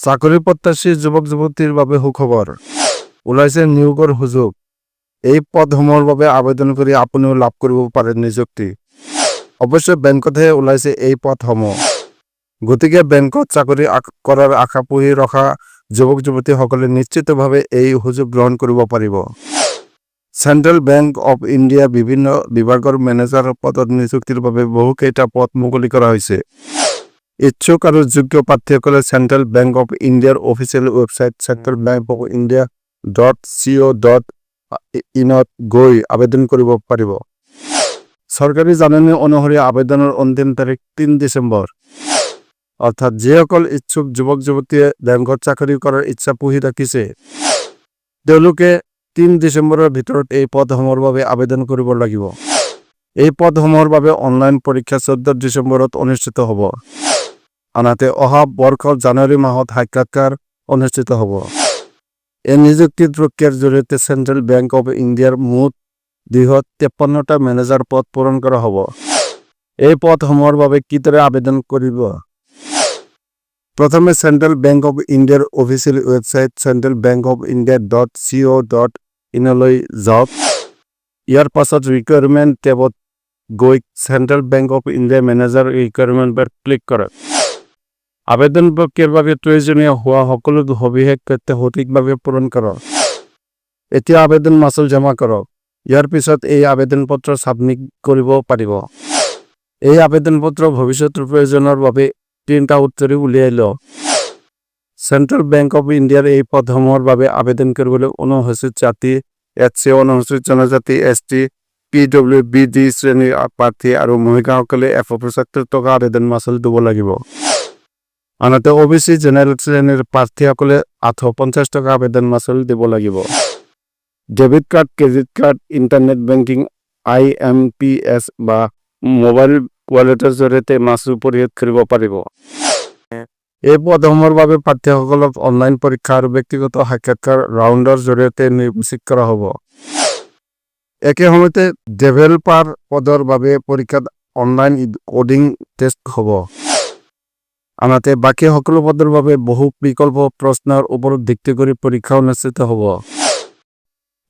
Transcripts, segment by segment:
চাকৰি প্ৰত্যাশী যুৱক যুৱতীৰ বাবে সুখবৰ ওলাইছে নিয়োগৰ সুযোগ। এই পদসমূহৰ বাবে আবেদন কৰি আপুনিও লাভ কৰিব পাৰে নিযুক্তি। অৱশ্যে বেংকতহে ওলাইছে এই পদসমূহ। গতিকে বেংকত চাকৰি কৰাৰ আশা পুহি ৰখা যুৱক যুৱতীসকলে নিশ্চিতভাৱে এই সুযোগ গ্ৰহণ কৰিব পাৰিব। চেণ্ট্ৰেল বেংক অৱ ইণ্ডিয়া বিভিন্ন বিভাগৰ মেনেজাৰ পদত নিযুক্তিৰ বাবে বহুকেইটা পদ মুকলি কৰা হৈছে। ইচ্ছুক আৰু যোগ্য প্ৰাৰ্থীসকলে চেণ্ট্ৰেল বেংক অৱ ইণ্ডিয়াৰ অফিচিয়েল ৱেবছাইট centralbankofindia.co.in গৈ আবেদন কৰিব পাৰিব। চৰকাৰী জাননী অনুসৰি আবেদনৰ অন্তিম তাৰিখ ৩ ডিচেম্বৰ। অৰ্থাৎ যিসকল ইচ্ছুক যুৱক যুৱতীয়ে বেংকত চাকৰি কৰাৰ ইচ্ছা পুহি ৰাখিছে তেওঁলোকে ৩ ডিচেম্বৰৰ ভিতৰত এই পদসমূহৰ বাবে আবেদন কৰিব লাগিব। এই পদসমূহৰ বাবে অনলাইন পৰীক্ষা 14 ডিচেম্বৰত অনুষ্ঠিত হ'ব। আনহাতে অহা বৰ্ষৰ জানুৱাৰী মাহত সাক্ষাৎকাৰ অনুষ্ঠিত হ'ব। এই নিযুক্তি প্ৰক্ৰিয়াৰ জৰিয়তে চেণ্ট্ৰেল বেংক অৱ ইণ্ডিয়াৰ মুঠ 253টা মেনেজাৰ পদ পূৰণ কৰা হ'ব। এই পদসমূহৰ বাবে কিদৰে আবেদন কৰিব? প্ৰথমে চেণ্ট্ৰেল বেংক অৱ ইণ্ডিয়াৰ অফিচিয়েল ৱেবছাইট centralbankofindia.co.in লৈ যাওক। ইয়াৰ পাছত ৰিকুৱাৰমেণ্ট টেবত গৈ central bank of India manager ৰিকুৱাৰমেণ্টত ক্লিক কৰক। আবেদন প্ৰক্ৰিয়াৰ বাবে প্ৰয়োজনীয় হোৱা সকলো সবিশেষ তথ্য সঠিকভাৱে পূৰণ কৰক। এতিয়া আবেদন মাচুল জমা কৰক। ইয়াৰ পিছত এই আবেদন পত্ৰ ছাবমিট কৰিব পাৰিব। এই আবেদন পত্ৰ ভৱিষ্যতৰ প্ৰয়োজনৰ বাবে প্ৰিণ্ট আউট কৰি উলিয়াই লওক। চেণ্ট্ৰেল বেংক অৱ ইণ্ডিয়াৰ এই পদসমূহৰ বাবে আবেদন কৰিবলৈ অনুসূচিত জাতি, SC, অনুসূচিত জনজাতি, ST, PWBD শ্ৰেণীৰ প্ৰাৰ্থী আৰু মহিলাসকলে 175 টকা আবেদন মাচুল দিব লাগিব। আনহাতে OBC জেনেৰেল শ্ৰেণীৰ প্ৰাৰ্থীসকলে 850 টকা আবেদন মাচুল দিব লাগিব। Debit card, credit card, internet banking, IMPS বা মোবাইল ৱালেটৰ জৰিয়তে মাচুল পৰিশোধ কৰিব পাৰিব। এই পদসমূহৰ বাবে প্ৰাৰ্থীসকলক অনলাইন পৰীক্ষা আৰু ব্যক্তিগত সাক্ষাৎকাৰ ৰাউণ্ডৰ জৰিয়তে নিৰ্বাচিত কৰা হ'ব। একে সময়তে ডেভেলপাৰ পদৰ বাবে পৰীক্ষাত অনলাইন কোডিং টেষ্ট হ'ব। আনহাতে বাকী সকলো পদৰ বাবে বহু বিকল্প প্ৰশ্নৰ ওপৰত ভিত্তি কৰি পৰীক্ষা অনুষ্ঠিত হ'ব।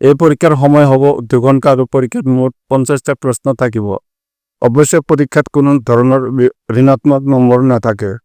এই পৰীক্ষাৰ সময় হ'ব 2 ঘণ্টা আৰু পৰীক্ষাত মুঠ 50টা প্ৰশ্ন থাকিব। অৱশ্যে পৰীক্ষাত কোনো ধৰণৰ ঋণাত্মক নম্বৰ নাথাকে।